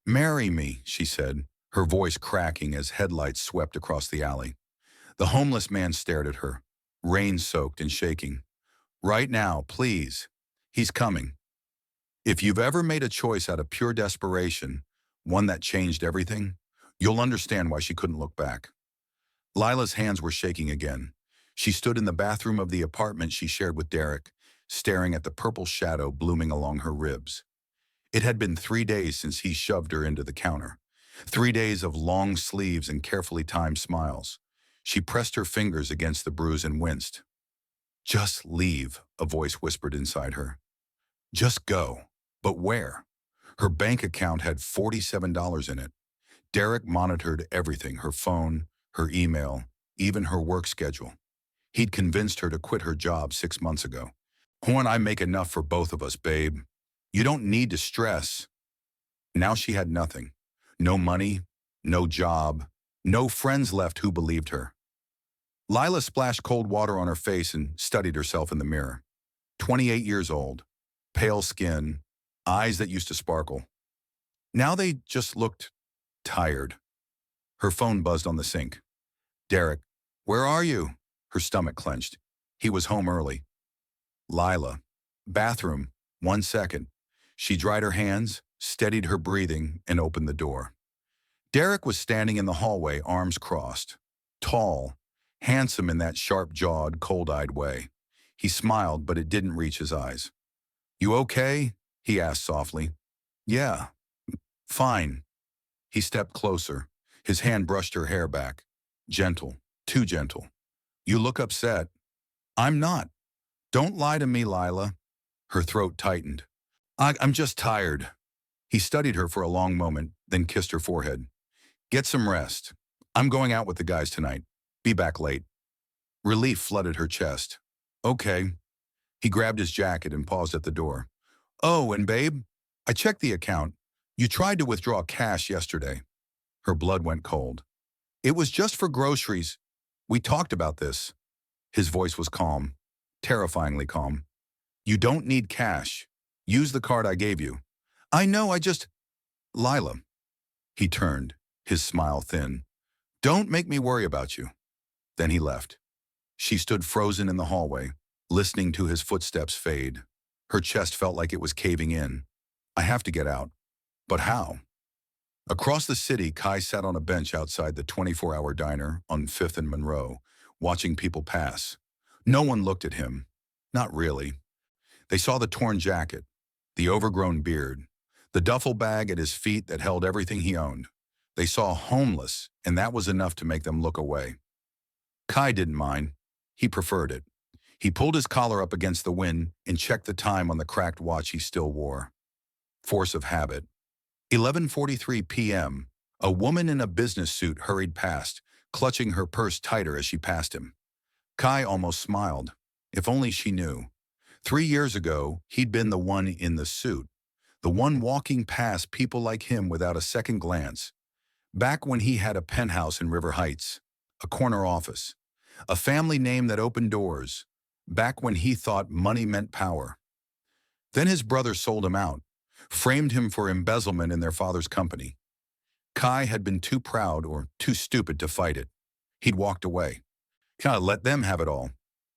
"Marry me," she said, her voice cracking as headlights swept across the alley. The homeless man stared at her, rain-soaked and shaking. "Right now, please. He's coming." If you've ever made a choice out of pure desperation, one that changed everything, you'll understand why she couldn't look back. Lila's hands were shaking again. She stood in the bathroom of the apartment she shared with Derek, staring at the purple shadow blooming along her ribs. It had been 3 days since he shoved her into the counter. 3 days of long sleeves and carefully timed smiles. She pressed her fingers against the bruise and winced. "Just leave," a voice whispered inside her. "Just go." But where? Her bank account had $47 in it. Derek monitored everything, her phone, her email, even her work schedule. He'd convinced her to quit her job 6 months ago. "When I make enough for both of us, babe. You don't need to stress." Now she had nothing. No money, no job, no friends left who believed her. Lila splashed cold water on her face and studied herself in the mirror. 28 years old, pale skin, eyes that used to sparkle. Now they just looked tired. Her phone buzzed on the sink. "Derek, where are you?" Her stomach clenched. He was home early. "Lila. Bathroom. 1 second." She dried her hands, steadied her breathing, and opened the door. Derek was standing in the hallway, arms crossed. Tall, handsome in that sharp-jawed, cold-eyed way. He smiled, but it didn't reach his eyes. "You okay?" he asked softly. "Yeah, fine." He stepped closer. His hand brushed her hair back. Gentle, too gentle. "You look upset." "I'm not." "Don't lie to me, Lila." Her throat tightened. I'm just tired." He studied her for a long moment, then kissed her forehead. "Get some rest. I'm going out with the guys tonight. Be back late." Relief flooded her chest. "Okay." He grabbed his jacket and paused at the door. "Oh, and babe, I checked the account. You tried to withdraw cash yesterday." Her blood went cold. "It was just for groceries. We talked about this." His voice was calm, terrifyingly calm. "You don't need cash. Use the card I gave you." "I know, I just—" "Lila." He turned, his smile thin. "Don't make me worry about you." Then he left. She stood frozen in the hallway, listening to his footsteps fade. Her chest felt like it was caving in. "I have to get out." But how? Across the city, Kai sat on a bench outside the 24-hour diner on 5th and Monroe, watching people pass. No one looked at him. Not really. They saw the torn jacket, the overgrown beard, the duffel bag at his feet that held everything he owned. They saw homeless, and that was enough to make them look away. Kai didn't mind. He preferred it. He pulled his collar up against the wind and checked the time on the cracked watch he still wore. Force of habit. 11:43 p.m. A woman in a business suit hurried past, clutching her purse tighter as she passed him. Kai almost smiled. If only she knew. 3 years ago, he'd been the one in the suit, the one walking past people like him without a second glance. Back when he had a penthouse in River Heights, a corner office, a family name that opened doors. Back when he thought money meant power. Then his brother sold him out, framed him for embezzlement in their father's company. Kai had been too proud or too stupid to fight it. He'd walked away. Kind of let them have it all.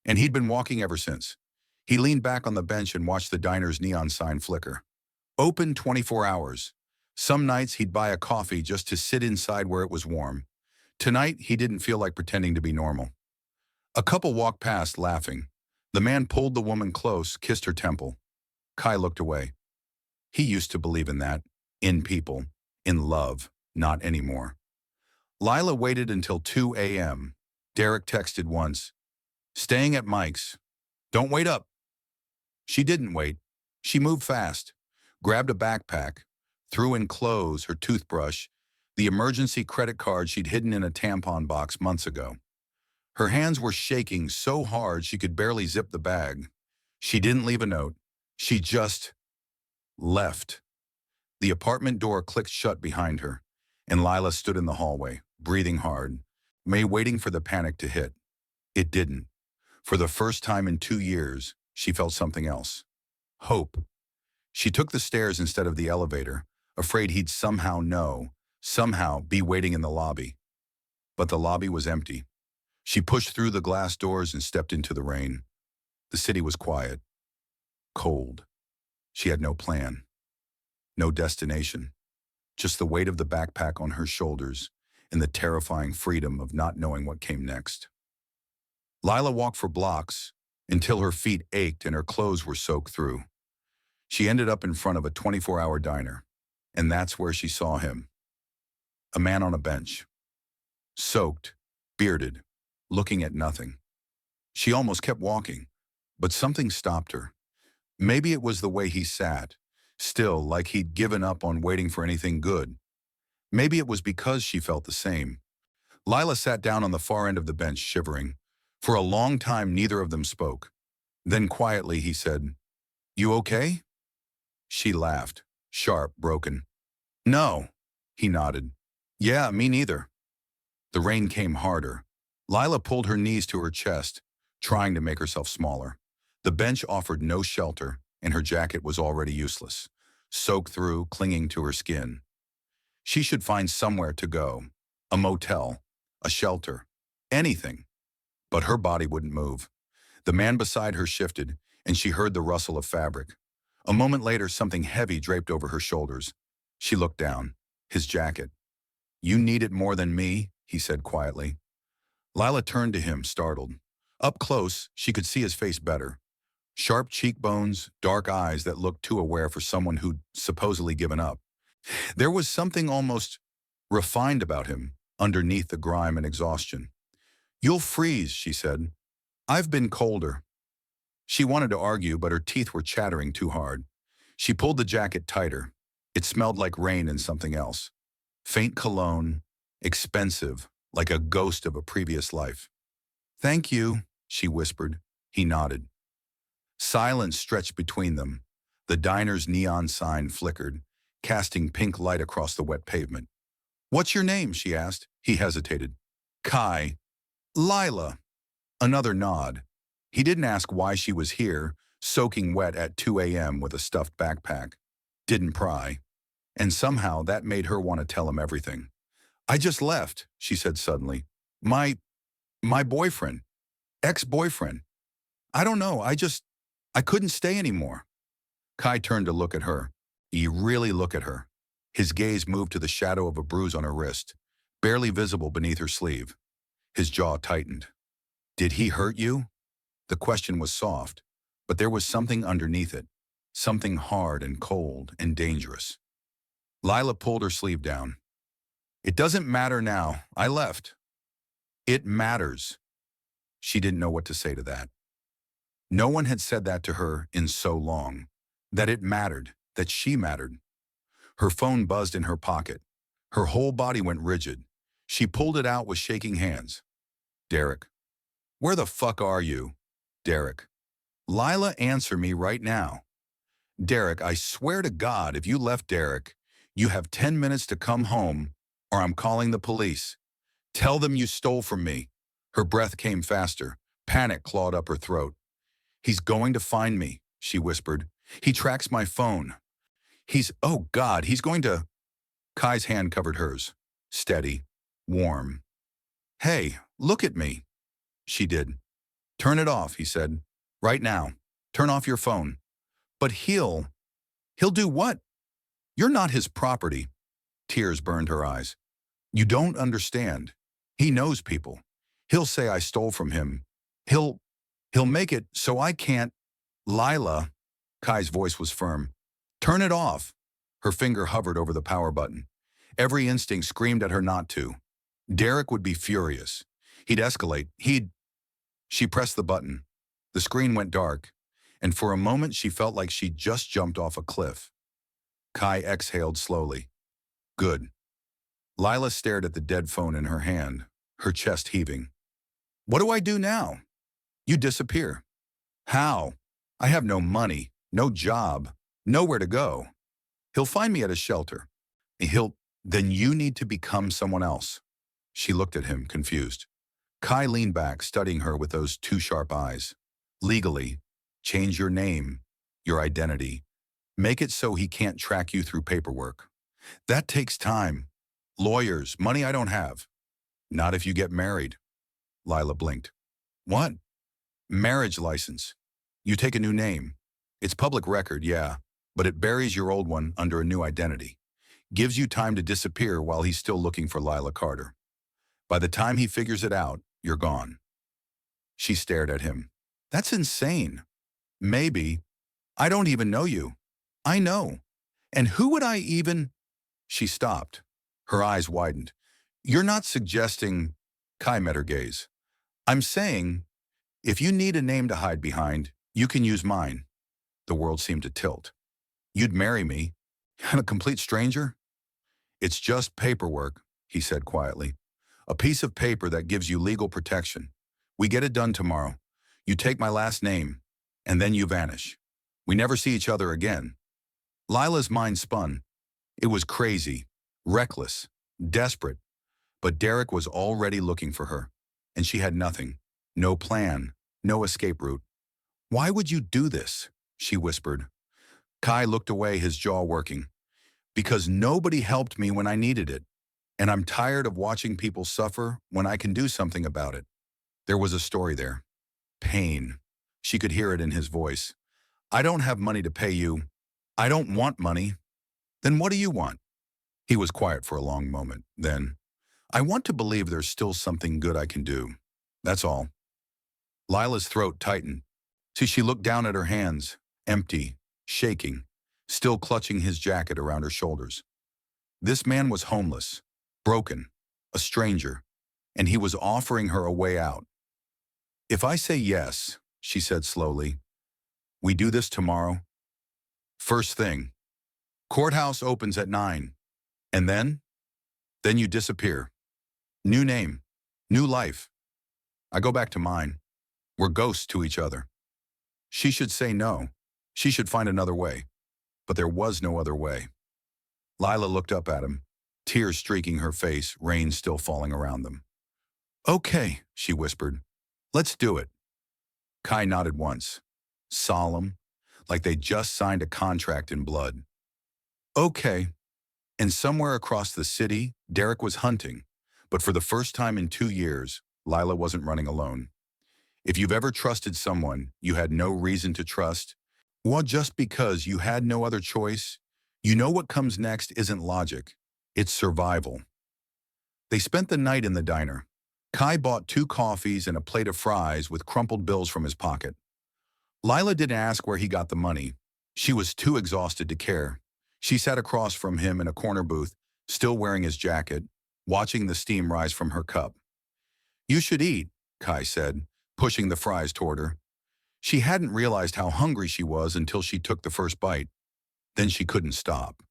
And he'd been walking ever since. He leaned back on the bench and watched the diner's neon sign flicker. Open 24 hours. Some nights he'd buy a coffee just to sit inside where it was warm. Tonight, he didn't feel like pretending to be normal. A couple walked past, laughing. The man pulled the woman close, kissed her temple. Kai looked away. He used to believe in that. In people. In love. Not anymore. Lila waited until 2 a.m. Derek texted once. "Staying at Mike's. Don't wait up." She didn't wait. She moved fast, grabbed a backpack, threw in clothes, her toothbrush, the emergency credit card she'd hidden in a tampon box months ago. Her hands were shaking so hard she could barely zip the bag. She didn't leave a note. She just left. The apartment door clicked shut behind her, and Lila stood in the hallway, breathing hard, waiting for the panic to hit. It didn't. For the first time in 2 years, she felt something else. Hope. She took the stairs instead of the elevator, afraid he'd somehow know, somehow be waiting in the lobby. But the lobby was empty. She pushed through the glass doors and stepped into the rain. The city was quiet, cold. She had no plan, no destination, just the weight of the backpack on her shoulders and the terrifying freedom of not knowing what came next. Lila walked for blocks until her feet ached and her clothes were soaked through. She ended up in front of a 24-hour diner, and that's where she saw him. A man on a bench, soaked, bearded, looking at nothing. She almost kept walking, but something stopped her. Maybe it was the way he sat, still like he'd given up on waiting for anything good. Maybe it was because she felt the same. Lila sat down on the far end of the bench, shivering. For a long time, neither of them spoke. Then quietly he said, "You okay?" She laughed, sharp, broken. "No," he nodded. "Yeah, me neither." The rain came harder. Lila pulled her knees to her chest, trying to make herself smaller. The bench offered no shelter, and her jacket was already useless, soaked through, clinging to her skin. She should find somewhere to go, a motel, a shelter, anything. But her body wouldn't move. The man beside her shifted, and she heard the rustle of fabric. A moment later, something heavy draped over her shoulders. She looked down. His jacket. "You need it more than me," he said quietly. Lila turned to him, startled. Up close, she could see his face better. Sharp cheekbones, dark eyes that looked too aware for someone who'd supposedly given up. There was something almost refined about him, underneath the grime and exhaustion. "You'll freeze," she said. "I've been colder." She wanted to argue, but her teeth were chattering too hard. She pulled the jacket tighter. It smelled like rain and something else. Faint cologne, expensive, like a ghost of a previous life. "Thank you," she whispered. He nodded. Silence stretched between them. The diner's neon sign flickered, casting pink light across the wet pavement. "What's your name?" she asked. He hesitated. "Kai." "Lila." Another nod. He didn't ask why she was here, soaking wet at 2 a.m. with a stuffed backpack. Didn't pry. And somehow that made her want to tell him everything. "I just left," she said suddenly. My boyfriend. Ex-boyfriend. I don't know, I couldn't stay anymore." Kai turned to look at her. He really look at her. His gaze moved to the shadow of a bruise on her wrist, barely visible beneath her sleeve. His jaw tightened. "Did he hurt you?" The question was soft, but there was something underneath it, something hard and cold and dangerous. Lila pulled her sleeve down. "It doesn't matter now. I left." "It matters." She didn't know what to say to that. No one had said that to her in so long. That it mattered, that she mattered. Her phone buzzed in her pocket. Her whole body went rigid. She pulled it out with shaking hands. "Derek." "Where the fuck are you?" "Derek." "Lila, answer me right now." "Derek, I swear to God, if you left Derek, you have 10 minutes to come home, or I'm calling the police. Tell them you stole from me." Her breath came faster. Panic clawed up her throat. "He's going to find me," she whispered. "He tracks my phone. Oh God, he's going to..." Kai's hand covered hers. Steady. Warm. "Hey, look at me." She did. "Turn it off," he said. "Right now. Turn off your phone." "But he'll do what?" "You're not his property." Tears burned her eyes. "You don't understand. He knows people. He'll say I stole from him. He'll make it so I can't..." "Lila." Kai's voice was firm. "Turn it off." Her finger hovered over the power button. Every instinct screamed at her not to. Derek would be furious. He'd escalate. She pressed the button. The screen went dark, and for a moment she felt like she'd just jumped off a cliff. Kai exhaled slowly. "Good." Lila stared at the dead phone in her hand, her chest heaving. "What do I do now?" "You disappear." "How?" "I have no money, no job, nowhere to go." "He'll find me at a shelter." "Then you need to become someone else." She looked at him, confused. Kai leaned back, studying her with those two sharp eyes. "Legally, change your name, your identity. Make it so he can't track you through paperwork. That takes time. Lawyers, money I don't have. Not if you get married. Lila blinked. What? Marriage license. You take a new name. It's public record, yeah, but it buries your old one under a new identity. Gives you time to disappear while he's still looking for Lila Carter. By the time he figures it out, you're gone. She stared at him. That's insane. Maybe. I don't even know you. I know. And who would I even... She stopped. Her eyes widened. You're not suggesting... Kai met her gaze. I'm saying, if you need a name to hide behind, you can use mine. The world seemed to tilt. You'd marry me? I'm a complete stranger? It's just paperwork, he said quietly. A piece of paper that gives you legal protection. We get it done tomorrow. You take my last name, and then you vanish. We never see each other again. Lila's mind spun. It was crazy, reckless, desperate. But Derek was already looking for her, and she had nothing. No plan, no escape route. Why would you do this? She whispered. Kai looked away, his jaw working. Because nobody helped me when I needed it, and I'm tired of watching people suffer when I can do something about it. There was a story there. Pain. She could hear it in his voice. I don't have money to pay you. I don't want money. Then what do you want? He was quiet for a long moment. Then, I want to believe there's still something good I can do. That's all. Lila's throat tightened. She looked down at her hands, empty, shaking, still clutching his jacket around her shoulders. This man was homeless, broken, a stranger, and he was offering her a way out. If I say yes, she said slowly, we do this tomorrow? First thing. Courthouse opens at 9. And then? Then you disappear. New name. New life. I go back to mine. We're ghosts to each other. She should say no. She should find another way. But there was no other way. Lila looked up at him, tears streaking her face, rain still falling around them. Okay, she whispered. Let's do it. Kai nodded once, solemn, like they'd just signed a contract in blood. Okay. And somewhere across the city, Derek was hunting. But for the first time in 2 years, Lila wasn't running alone. If you've ever trusted someone you had no reason to trust, well, just because you had no other choice, you know what comes next isn't logic. It's survival. They spent the night in the diner. Kai bought 2 coffees and a plate of fries with crumpled bills from his pocket. Lila didn't ask where he got the money. She was too exhausted to care. She sat across from him in a corner booth, still wearing his jacket, watching the steam rise from her cup. You should eat, Kai said, pushing the fries toward her. She hadn't realized how hungry she was until she took the first bite. Then she couldn't stop.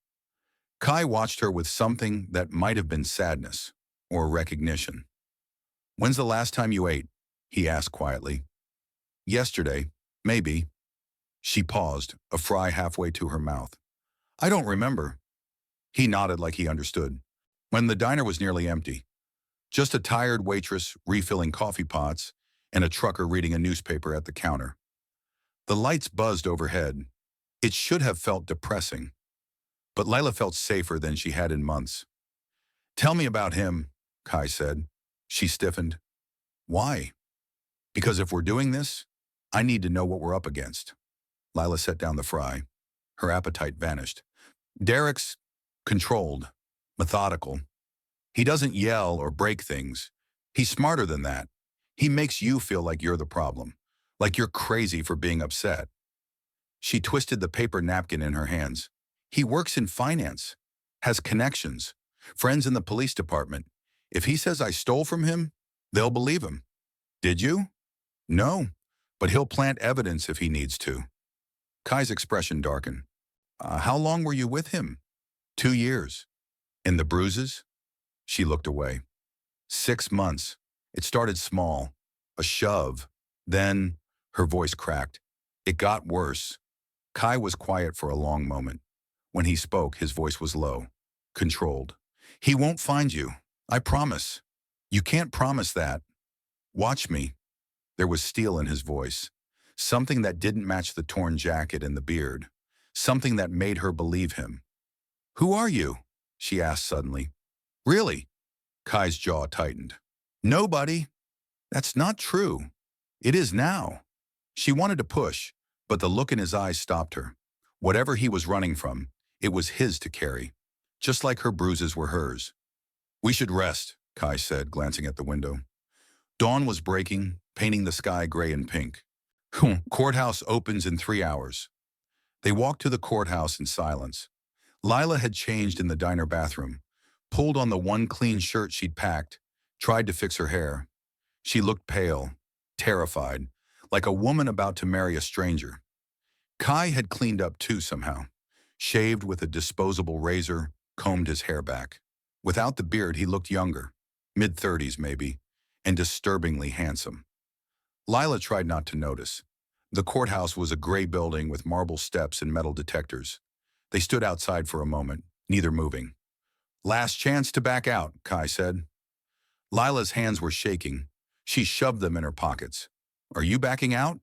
Kai watched her with something that might have been sadness or recognition. When's the last time you ate? He asked quietly. Yesterday, maybe. She paused, a fry halfway to her mouth. I don't remember. He nodded like he understood. When the diner was nearly empty, just a tired waitress refilling coffee pots and a trucker reading a newspaper at the counter. The lights buzzed overhead. It should have felt depressing, but Lila felt safer than she had in months. Tell me about him, Kai said. She stiffened. Why? Because if we're doing this, I need to know what we're up against. Lila set down the fry. Her appetite vanished. Derek's controlled, methodical. He doesn't yell or break things. He's smarter than that. He makes you feel like you're the problem, like you're crazy for being upset. She twisted the paper napkin in her hands. He works in finance, has connections, friends in the police department. If he says I stole from him, they'll believe him. Did you? No, but he'll plant evidence if he needs to. Kai's expression darkened. How long were you with him? 2 years. And the bruises? She looked away. 6 months. It started small, a shove. Then, her voice cracked. It got worse. Kai was quiet for a long moment. When he spoke, his voice was low, controlled. He won't find you. I promise. You can't promise that. Watch me. There was steel in his voice. Something that didn't match the torn jacket and the beard. Something that made her believe him. Who are you? she asked suddenly. Really? Kai's jaw tightened. Nobody. That's not true. It is now. She wanted to push, but the look in his eyes stopped her. Whatever he was running from, it was his to carry, just like her bruises were hers. We should rest, Kai said, glancing at the window. Dawn was breaking, painting the sky gray and pink. Courthouse opens in 3 hours. They walked to the courthouse in silence. Lila had changed in the diner bathroom, pulled on the one clean shirt she'd packed, tried to fix her hair. She looked pale, terrified, like a woman about to marry a stranger. Kai had cleaned up too somehow, shaved with a disposable razor, combed his hair back. Without the beard, he looked younger, mid-30s maybe, and disturbingly handsome. Lila tried not to notice. The courthouse was a gray building with marble steps and metal detectors. They stood outside for a moment, neither moving. Last chance to back out, Kai said. Lila's hands were shaking. She shoved them in her pockets. Are you backing out?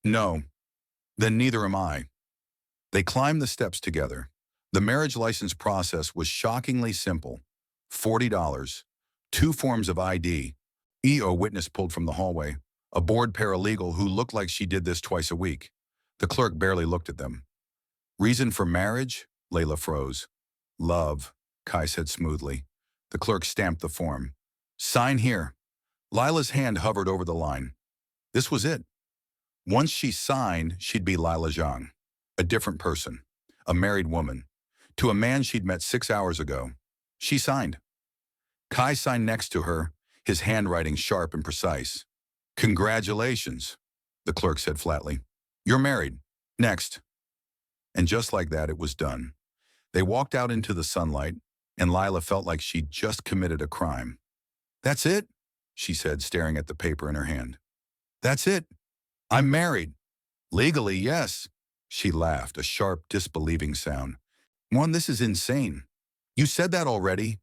No. Then neither am I. They climbed the steps together. The marriage license process was shockingly simple. $40, 2 forms of ID, a witness pulled from the hallway, a bored paralegal who looked like she did this twice a week. The clerk barely looked at them. Reason for marriage? Layla froze. Love, Kai said smoothly. The clerk stamped the form. Sign here. Lila's hand hovered over the line. This was it. Once she signed, she'd be Lila Zhang, a different person, a married woman. To a man she'd met 6 hours ago. She signed. Kai signed next to her, his handwriting sharp and precise. Congratulations, the clerk said flatly. You're married. Next. And just like that, it was done. They walked out into the sunlight, and Lila felt like she'd just committed a crime. That's it, she said, staring at the paper in her hand. That's it. I'm married. Legally, yes. She laughed, a sharp, disbelieving sound. This is insane. You said that already?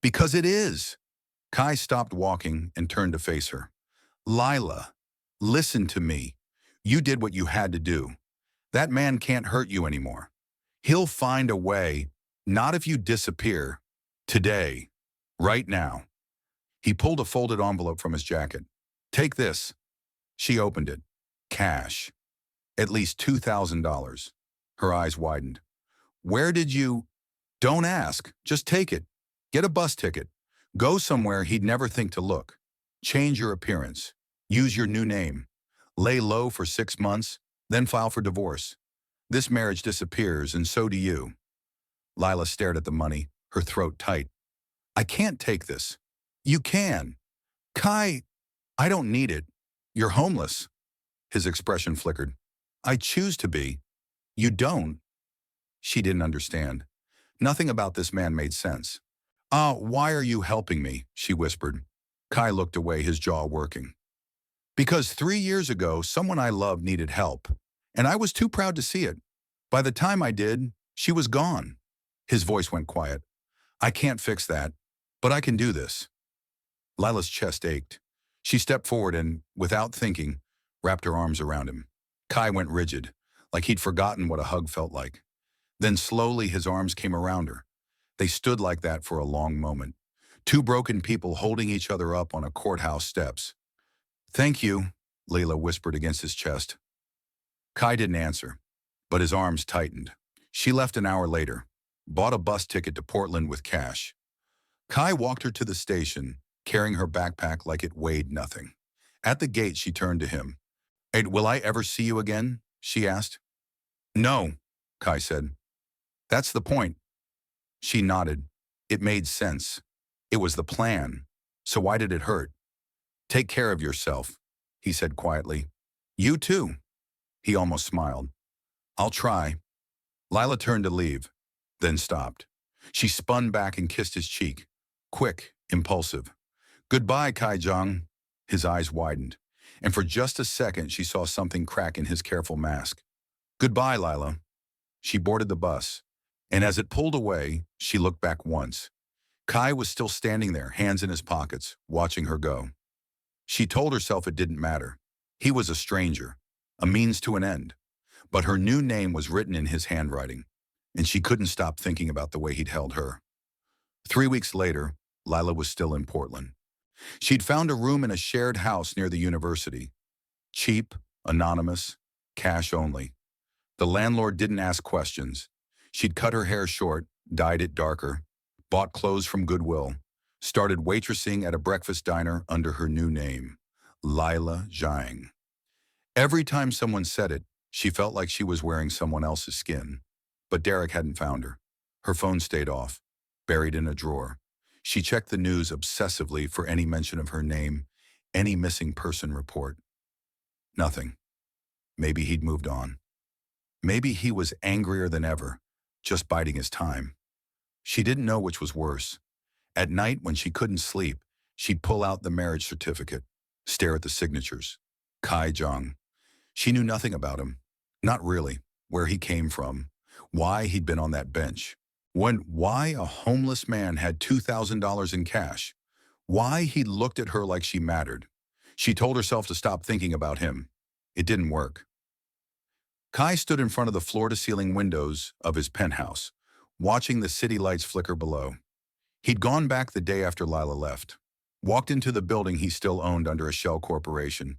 Because it is. Kai stopped walking and turned to face her. Lila, listen to me. You did what you had to do. That man can't hurt you anymore. He'll find a way, not if you disappear. Today. Right now. He pulled a folded envelope from his jacket. Take this. She opened it. Cash. At least $2,000. Her eyes widened. Where did you? Don't ask. Just take it. Get a bus ticket. Go somewhere he'd never think to look. Change your appearance. Use your new name. Lay low for 6 months, then file for divorce. This marriage disappears, and so do you. Lila stared at the money, her throat tight. I can't take this. You can. Kai, I don't need it. You're homeless. His expression flickered. I choose to be. You don't. She didn't understand. Nothing about this man made sense. Why are you helping me? She whispered. Kai looked away, his jaw working. Because 3 years ago, someone I loved needed help, and I was too proud to see it. By the time I did, she was gone. His voice went quiet. I can't fix that, but I can do this. Lila's chest ached. She stepped forward and, without thinking, wrapped her arms around him. Kai went rigid, like he'd forgotten what a hug felt like. Then slowly his arms came around her. They stood like that for a long moment. 2 broken people holding each other up on a courthouse steps. Thank you, Layla whispered against his chest. Kai didn't answer, but his arms tightened. She left an hour later, bought a bus ticket to Portland with cash. Kai walked her to the station, carrying her backpack like it weighed nothing. At the gate, she turned to him. Will I ever see you again? She asked. No, Kai said. That's the point. She nodded. It made sense. It was the plan. So why did it hurt? Take care of yourself, he said quietly. You too. He almost smiled. I'll try. Lila turned to leave, then stopped. She spun back and kissed his cheek. Quick, impulsive. Goodbye, Kai Zhang. His eyes widened, and for just a second she saw something crack in his careful mask. Goodbye, Lila. She boarded the bus, and as it pulled away, she looked back once. Kai was still standing there, hands in his pockets, watching her go. She told herself it didn't matter. He was a stranger, a means to an end. But her new name was written in his handwriting, and she couldn't stop thinking about the way he'd held her. 3 weeks later, Lila was still in Portland. She'd found a room in a shared house near the university. Cheap, anonymous, cash only. The landlord didn't ask questions. She'd cut her hair short, dyed it darker, bought clothes from Goodwill, started waitressing at a breakfast diner under her new name, Lila Zhang. Every time someone said it, she felt like she was wearing someone else's skin. But Derek hadn't found her. Her phone stayed off, buried in a drawer. She checked the news obsessively for any mention of her name, any missing person report. Nothing. Maybe he'd moved on. Maybe he was angrier than ever, just biding his time. She didn't know which was worse. At night, when she couldn't sleep, she'd pull out the marriage certificate, stare at the signatures. Kai Zhang. She knew nothing about him. Not really. Where he came from. Why he'd been on that bench. Why a homeless man had $2,000 in cash. Why he'd looked at her like she mattered. She told herself to stop thinking about him. It didn't work. Kai stood in front of the floor-to-ceiling windows of his penthouse, watching the city lights flicker below. He'd gone back the day after Lila left, walked into the building he still owned under a shell corporation,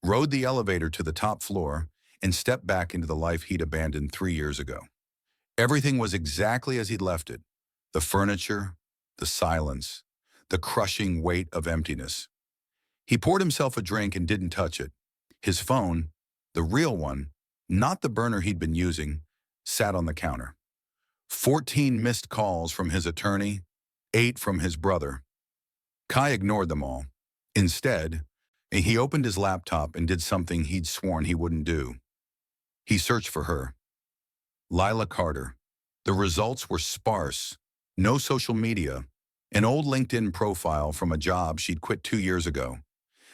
rode the elevator to the top floor, and stepped back into the life he'd abandoned 3 years ago. Everything was exactly as he'd left it. The furniture, the silence, the crushing weight of emptiness. He poured himself a drink and didn't touch it. His phone, the real one, not the burner he'd been using, sat on the counter. 14 missed calls from his attorney, 8 from his brother. Kai ignored them all. Instead, he opened his laptop and did something he'd sworn he wouldn't do. He searched for her. Lila Carter. The results were sparse. No social media. An old LinkedIn profile from a job she'd quit 2 years ago.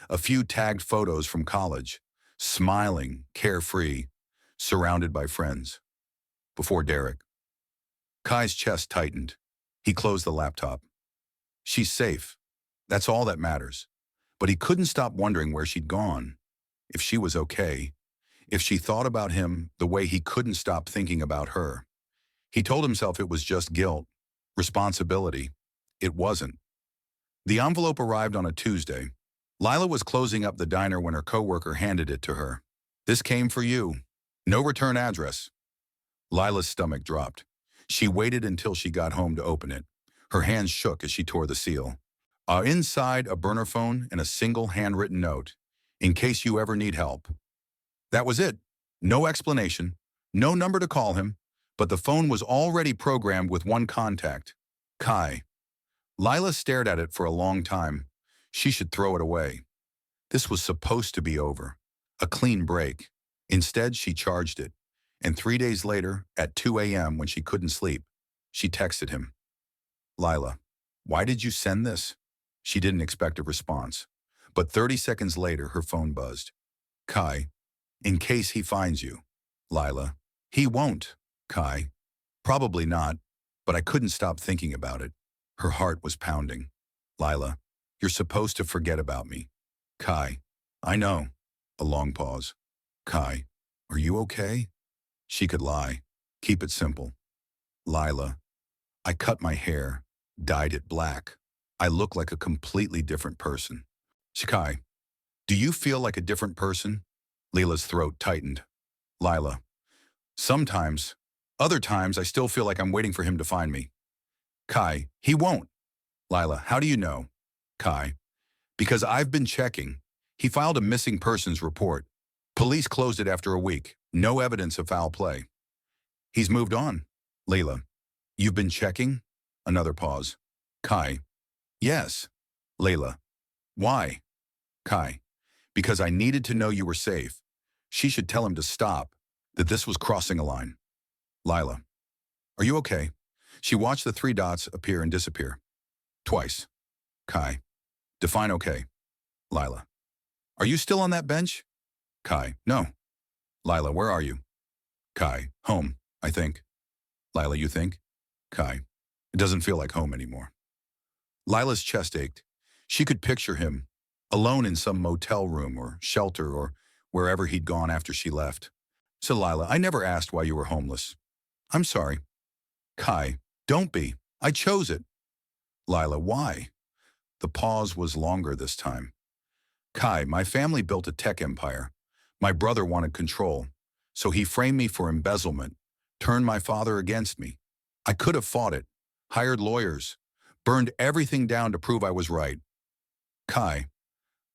A few tagged photos from college. Smiling, carefree, surrounded by friends. Before Derek. Kai's chest tightened. He closed the laptop. She's safe. That's all that matters. But he couldn't stop wondering where she'd gone. If she was okay. If she thought about him the way he couldn't stop thinking about her. He told himself it was just guilt, responsibility. It wasn't. The envelope arrived on a Tuesday. Lila was closing up the diner when her coworker handed it to her. This came for you. No return address. Lila's stomach dropped. She waited until she got home to open it. Her hands shook as she tore the seal. Inside, a burner phone and a single handwritten note. In case you ever need help. That was it. No explanation. No number to call him. But the phone was already programmed with one contact. Kai. Lila stared at it for a long time. She should throw it away. This was supposed to be over. A clean break. Instead, she charged it. And 3 days later, at 2 a.m. when she couldn't sleep, she texted him. Lila, why did you send this? She didn't expect a response. But 30 seconds later, her phone buzzed. Kai, in case he finds you. Lila, he won't. Kai, probably not, but I couldn't stop thinking about it. Her heart was pounding. Lila, you're supposed to forget about me. Kai, I know. A long pause. Kai, are you okay? She could lie. Keep it simple. Lila, I cut my hair, dyed it black. I look like a completely different person. Kai, do you feel like a different person? Lila's throat tightened. Lila, sometimes. Other times, I still feel like I'm waiting for him to find me. Kai, he won't. Lila, how do you know? Kai, because I've been checking. He filed a missing persons report. Police closed it after a week. No evidence of foul play. He's moved on. Lila, you've been checking? Another pause. Kai, yes. Layla, why? Kai, because I needed to know you were safe. She should tell him to stop, that this was crossing a line. Lila, are you okay? She watched the 3 dots appear and disappear. Twice. Kai, define okay. Lila, are you still on that bench? Kai, no. Lila, where are you? Kai, home, I think. Lila, you think? Kai, it doesn't feel like home anymore. Lila's chest ached. She could picture him, alone in some motel room or shelter or wherever he'd gone after she left. So Lila, I never asked why you were homeless. I'm sorry. Kai, don't be. I chose it. Lila, why? The pause was longer this time. Kai, my family built a tech empire. My brother wanted control, so he framed me for embezzlement, turned my father against me. I could have fought it, hired lawyers, burned everything down to prove I was right. Kai,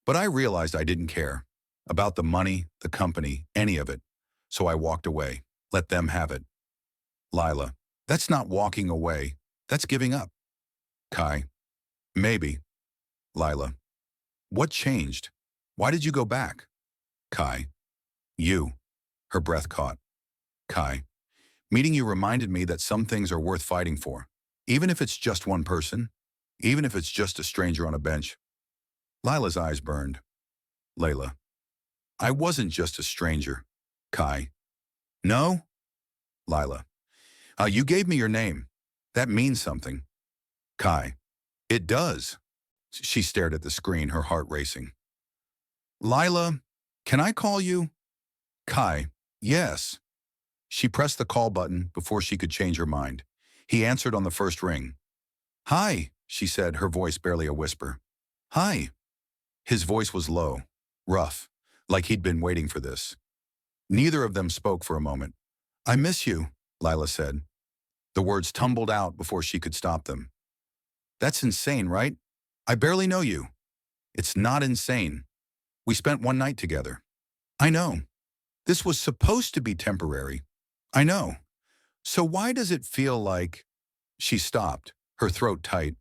but I realized I didn't care about the money, the company, any of it. So I walked away, let them have it. Lila, that's not walking away, that's giving up. Kai, maybe. Lila, what changed? Why did you go back? Kai, you. Her breath caught. Kai, meeting you reminded me that some things are worth fighting for, even if it's just one person, even if it's just a stranger on a bench. Lila's eyes burned. Layla, I wasn't just a stranger. Kai, no? Lila, you gave me your name. That means something. Kai, it does. She stared at the screen, her heart racing. Lila, can I call you? Kai, yes. She pressed the call button before she could change her mind. He answered on the first ring. Hi, she said, her voice barely a whisper. Hi. His voice was low, rough, like he'd been waiting for this. Neither of them spoke for a moment. I miss you, Lila said. The words tumbled out before she could stop them. That's insane, right? I barely know you. It's not insane. We spent one night together. I know. This was supposed to be temporary. I know. So why does it feel like... She stopped, her throat tight.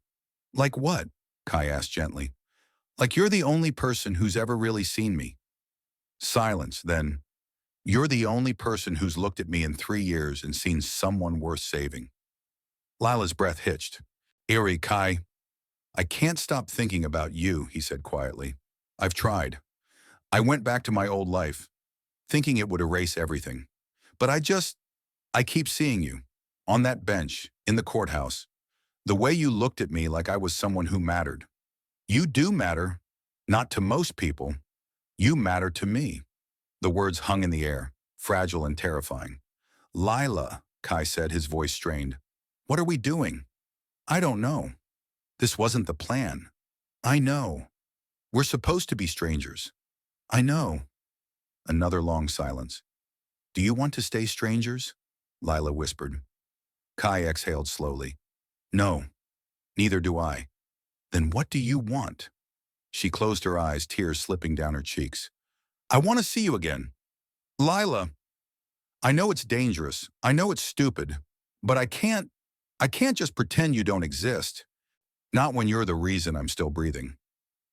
Like what? Kai asked gently. Like you're the only person who's ever really seen me. Silence, then. You're the only person who's looked at me in 3 years and seen someone worth saving. Lila's breath hitched. Eerie, Kai. I can't stop thinking about you, he said quietly. I've tried. I went back to my old life, thinking it would erase everything. But I keep seeing you, on that bench, in the courthouse. The way you looked at me like I was someone who mattered. You do matter, not to most people. You matter to me. The words hung in the air, fragile and terrifying. Lila, Kai said, his voice strained. What are we doing? I don't know. This wasn't the plan. I know. We're supposed to be strangers. I know. Another long silence. Do you want to stay strangers? Lila whispered. Kai exhaled slowly. No, neither do I. Then what do you want? She closed her eyes, tears slipping down her cheeks. I want to see you again. Lila, I know it's dangerous. I know it's stupid. But I can't just pretend you don't exist. Not when you're the reason I'm still breathing.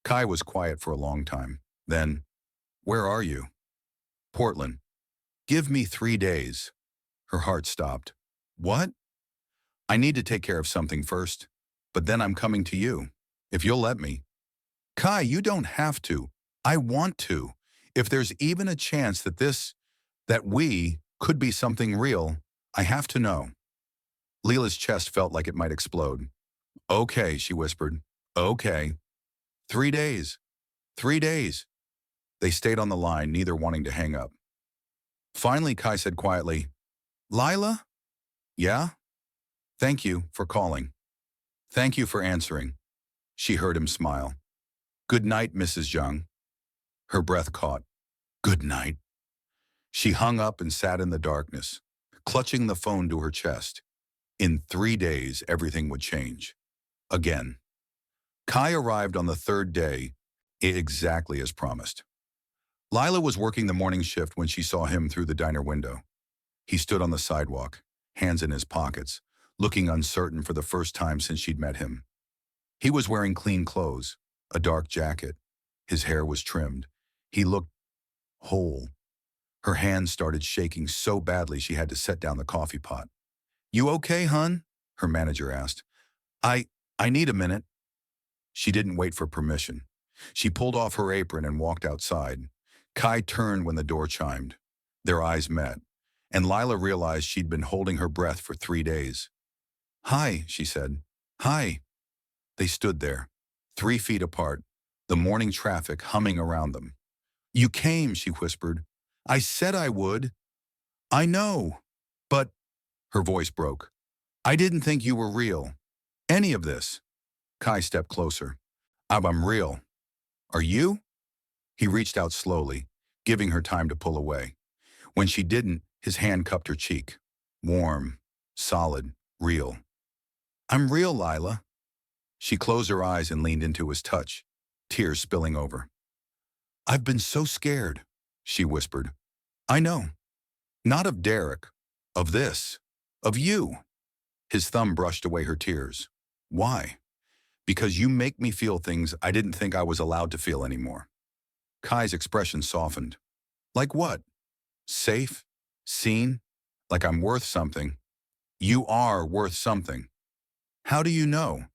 Kai was quiet for a long time. Then, where are you? Portland. Give me 3 days. Her heart stopped. What? I need to take care of something first, but then I'm coming to you, if you'll let me. Kai, you don't have to. I want to. If there's even a chance that we could be something real, I have to know. Leela's chest felt like it might explode. Okay, she whispered. Okay. 3 days. 3 days. They stayed on the line, neither wanting to hang up. Finally, Kai said quietly, Lila? Yeah? Thank you for calling. Thank you for answering. She heard him smile. Good night, Mrs. Young. Her breath caught. Good night. She hung up and sat in the darkness, clutching the phone to her chest. In 3 days, everything would change. Again. Kai arrived on the 3rd day, exactly as promised. Lila was working the morning shift when she saw him through the diner window. He stood on the sidewalk, hands in his pockets, looking uncertain for the first time since she'd met him. He was wearing clean clothes, a dark jacket. His hair was trimmed. He looked whole. Her hands started shaking so badly she had to set down the coffee pot. You okay, hun? Her manager asked. I need a minute. She didn't wait for permission. She pulled off her apron and walked outside. Kai turned when the door chimed. Their eyes met, and Lila realized she'd been holding her breath for 3 days. Hi, she said. Hi. They stood there, 3 feet apart, the morning traffic humming around them. You came, she whispered. I said I would. I know. But, her voice broke. I didn't think you were real. Any of this. Kai stepped closer. I'm real. Are you? He reached out slowly, giving her time to pull away. When she didn't, his hand cupped her cheek. Warm, solid, real. I'm real, Lila. She closed her eyes and leaned into his touch, tears spilling over. I've been so scared, she whispered. I know. Not of Derek. Of this. Of you. His thumb brushed away her tears. Why? Because you make me feel things I didn't think I was allowed to feel anymore. Kai's expression softened. Like what? Safe? Seen? Like I'm worth something? You are worth something. How do you know?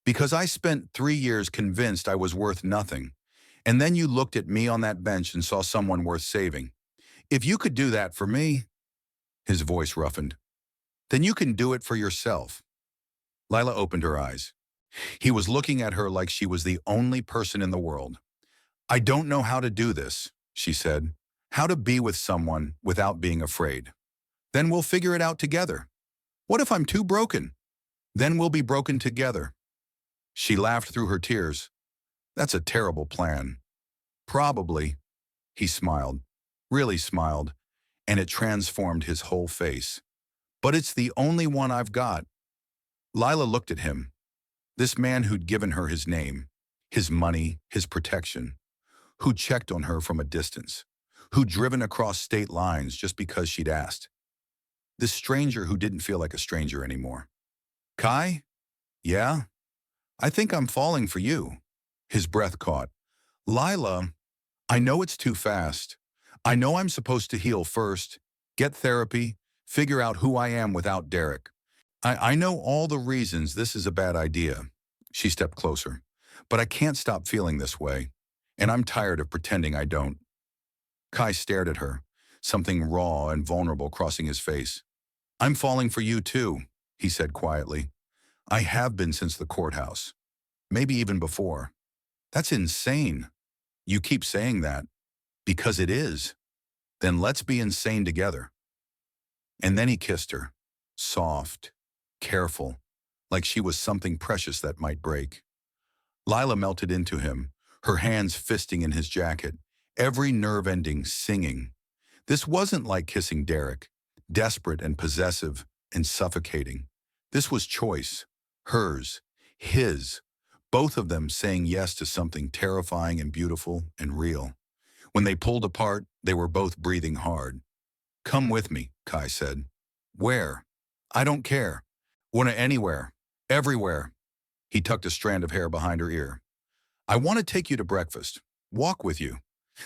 Because I spent 3 years convinced I was worth nothing. And then you looked at me on that bench and saw someone worth saving. If you could do that for me, his voice roughened, then you can do it for yourself. Lila opened her eyes. He was looking at her like she was the only person in the world. I don't know how to do this, she said. How to be with someone without being afraid. Then we'll figure it out together. What if I'm too broken? Then we'll be broken together. She laughed through her tears. That's a terrible plan. Probably. He smiled, really smiled, and it transformed his whole face. But it's the only one I've got. Lila looked at him. This man who'd given her his name, his money, his protection, who checked on her from a distance, who'd driven across state lines just because she'd asked. This stranger who didn't feel like a stranger anymore. Kai? Yeah? I think I'm falling for you. His breath caught. Lila, I know it's too fast. I know I'm supposed to heal first, get therapy, figure out who I am without Derek. I know all the reasons this is a bad idea. She stepped closer. But I can't stop feeling this way. And I'm tired of pretending I don't. Kai stared at her, something raw and vulnerable crossing his face. I'm falling for you too, he said quietly. I have been since the courthouse. Maybe even before. That's insane. You keep saying that. Because it is. Then let's be insane together. And then he kissed her. Soft. Careful. Like she was something precious that might break. Lila melted into him, her hands fisting in his jacket, every nerve ending singing. This wasn't like kissing Derek, desperate and possessive and suffocating. This was choice. Hers. His. Both of them saying yes to something terrifying and beautiful and real. When they pulled apart, they were both breathing hard. Come with me, Kai said. Where? I don't care. Wanna anywhere. Everywhere. He tucked a strand of hair behind her ear. I want to take you to breakfast. Walk with you.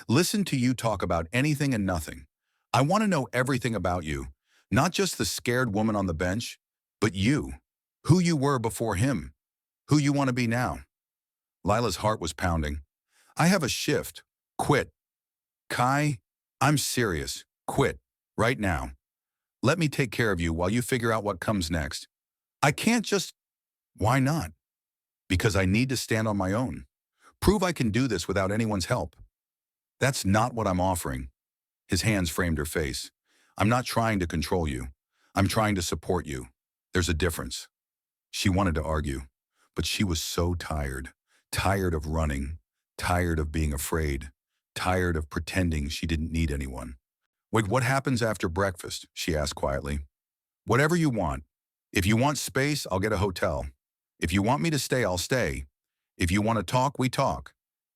Listen to you talk about anything and nothing. I want to know everything about you. Not just the scared woman on the bench, but you. Who you were before him. Who you want to be now. Lila's heart was pounding. I have a shift. Quit. Kai, I'm serious. Quit. Right now. Let me take care of you while you figure out what comes next. I can't just... Why not? Because I need to stand on my own. Prove I can do this without anyone's help. That's not what I'm offering. His hands framed her face. I'm not trying to control you. I'm trying to support you. There's a difference. She wanted to argue, but she was so tired. Tired of running. Tired of being afraid. Tired of pretending she didn't need anyone. Wait, what happens after breakfast? She asked quietly. Whatever you want. If you want space, I'll get a hotel. If you want me to stay, I'll stay. If you want to talk, we talk.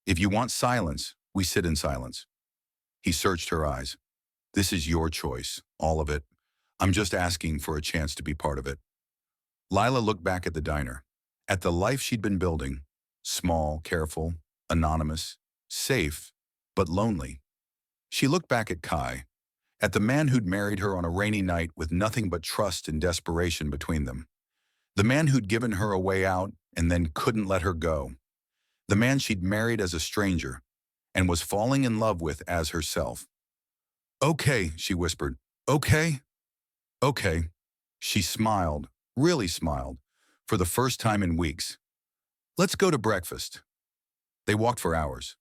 If you want silence, we sit in silence. He searched her eyes. This is your choice, all of it. I'm just asking for a chance to be part of it. Lila looked back at the diner, at the life she'd been building. Small, careful, anonymous, safe, but lonely. She looked back at Kai, at the man who'd married her on a rainy night with nothing but trust and desperation between them. The man who'd given her a way out and then couldn't let her go. The man she'd married as a stranger and was falling in love with as herself. Okay, she whispered. Okay? Okay. She smiled, really smiled, for the first time in weeks. Let's go to breakfast. They walked for hours,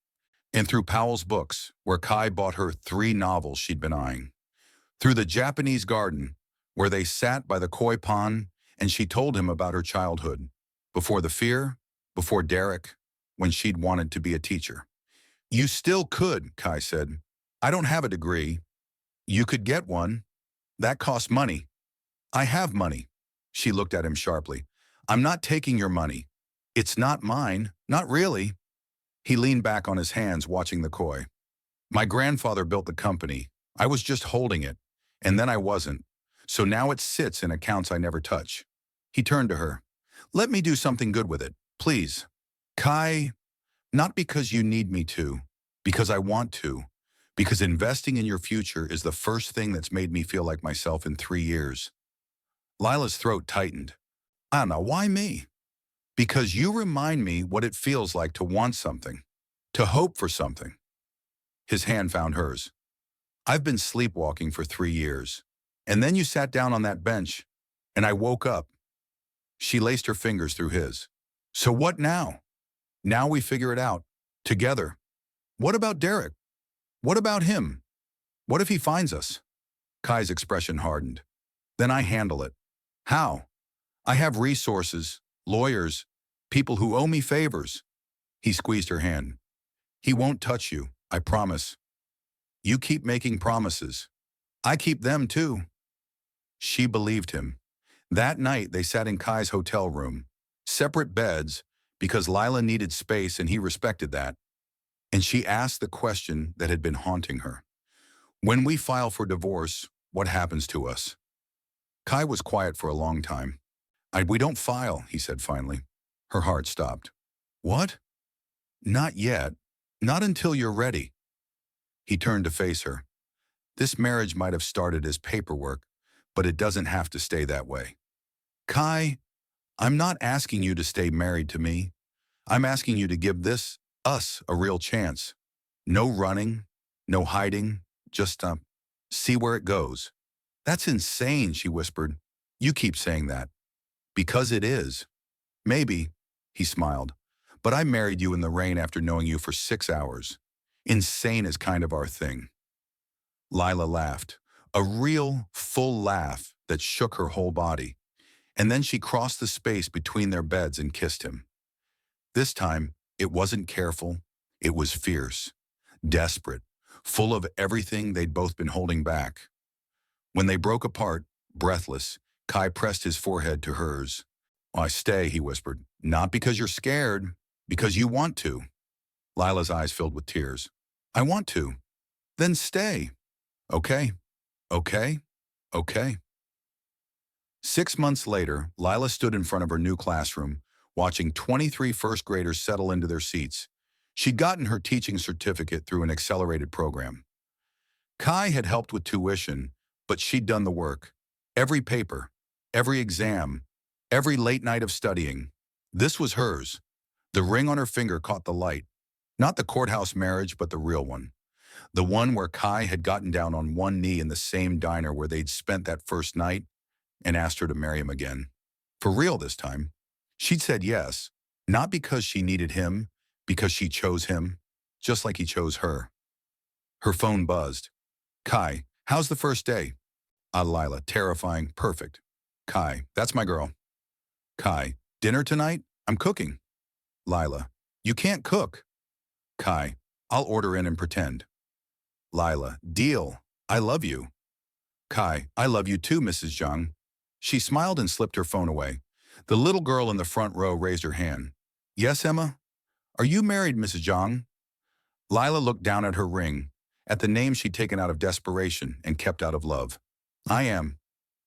and through Powell's books, where Kai bought her 3 novels she'd been eyeing. Through the Japanese garden, where they sat by the koi pond and she told him about her childhood, before the fear, Before Derek, when she'd wanted to be a teacher. You still could, Kai said. I don't have a degree. You could get one. That costs money. I have money. She looked at him sharply. I'm not taking your money. It's not mine. Not really. He leaned back on his hands, watching the koi. My grandfather built the company. I was just holding it. And then I wasn't. So now it sits in accounts I never touch. He turned to her. Let me do something good with it, please. Kai, not because you need me to, because I want to. Because investing in your future is the first thing that's made me feel like myself in 3 years. Lila's throat tightened. I don't know, why me? Because you remind me what it feels like to want something, to hope for something. His hand found hers. I've been sleepwalking for 3 years. And then you sat down on that bench, and I woke up. She laced her fingers through his. So what now? Now we figure it out. Together. What about Derek? What about him? What if he finds us? Kai's expression hardened. Then I handle it. How? I have resources, lawyers, people who owe me favors. He squeezed her hand. He won't touch you, I promise. You keep making promises. I keep them too. She believed him. That night they sat in Kai's hotel room, separate beds, because Lila needed space and he respected that. And she asked the question that had been haunting her. When we file for divorce, what happens to us? Kai was quiet for a long time. We don't file, he said finally. Her heart stopped. What? Not yet. Not until you're ready. He turned to face her. This marriage might have started as paperwork, but it doesn't have to stay that way. Kai, I'm not asking you to stay married to me. I'm asking you to give us, a real chance. No running, no hiding, just, see where it goes. That's insane, she whispered. You keep saying that. Because it is. Maybe, he smiled. But I married you in the rain after knowing you for 6 hours. Insane is kind of our thing. Lila laughed, a real, full laugh that shook her whole body. And then she crossed the space between their beds and kissed him. This time, it wasn't careful. It was fierce, desperate, full of everything they'd both been holding back. When they broke apart, breathless, Kai pressed his forehead to hers. I stay, he whispered. Not because you're scared, because you want to. Lila's eyes filled with tears. I want to. Then stay. Okay. Okay. Okay. 6 months later, Lila stood in front of her new classroom, watching 23 first graders settle into their seats. She'd gotten her teaching certificate through an accelerated program. Kai had helped with tuition, but she'd done the work. Every paper, every exam, every late night of studying. This was hers. The ring on her finger caught the light. Not the courthouse marriage, but the real one. The one where Kai had gotten down on one knee in the same diner where they'd spent that first night and asked her to marry him again. For real this time. She'd said yes, not because she needed him, because she chose him, just like he chose her. Her phone buzzed. Kai, how's the first day? Lila, terrifying, perfect. Kai, that's my girl. Kai, dinner tonight? I'm cooking. Lila, you can't cook. Kai, I'll order in and pretend. Lila, deal. I love you. Kai, I love you too, Mrs. Zhang. She smiled and slipped her phone away. The little girl in the front row raised her hand. Yes, Emma? Are you married, Mrs. Zhang? Lila looked down at her ring, at the name she'd taken out of desperation and kept out of love. I am.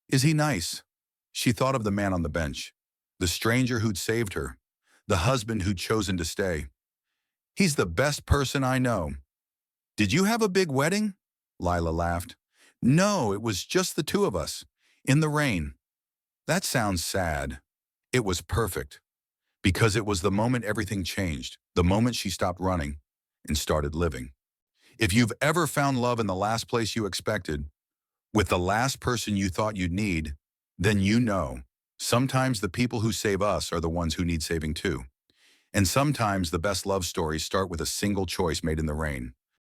Is he nice? She thought of the man on the bench, the stranger who'd saved her, the husband who'd chosen to stay. He's the best person I know. Did you have a big wedding? Lila laughed. No, it was just the two of us, in the rain. That sounds sad. It was perfect. Because it was the moment everything changed, the moment she stopped running and started living. If you've ever found love in the last place you expected, with the last person you thought you'd need, then you know, sometimes the people who save us are the ones who need saving too. And sometimes the best love stories start with a single choice made in the rain.